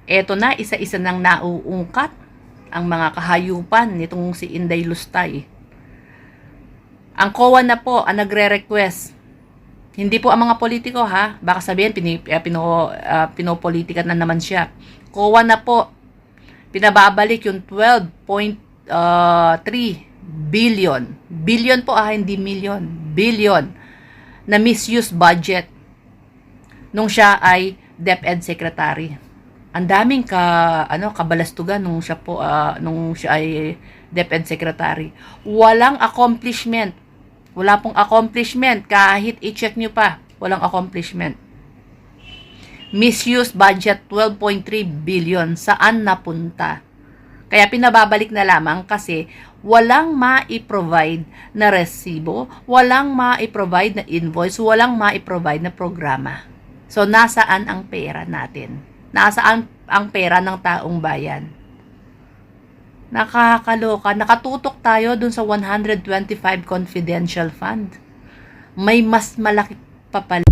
Eto na, isa-isa nang nauungkat ang mga kahayupan nitong si Inday Lustay. Ang COA na po ang nagre-request. Hindi po ang mga politiko ha. Baka sabihin, pinopolitika na naman siya. COA na po. Pinababalik yung 12.3 billion. Billion po hindi million. Billion. Na misuse budget. Nung siya ay DepEd Secretary. Ang daming kabalastugan nung siya ay DepEd Secretary. Walang accomplishment. Wala pong accomplishment. Kahit i-check nyo pa, walang accomplishment. Misuse budget 12.3 billion. Saan napunta? Kaya pinababalik na lamang kasi walang ma-i-provide na resibo, walang ma-i-provide na invoice, walang ma-i-provide na programa. So, nasaan ang pera natin? Nasaan ang pera ng taong bayan? Nakakaloka. Nakatutok tayo dun sa 125 confidential fund. May mas malaki pa pala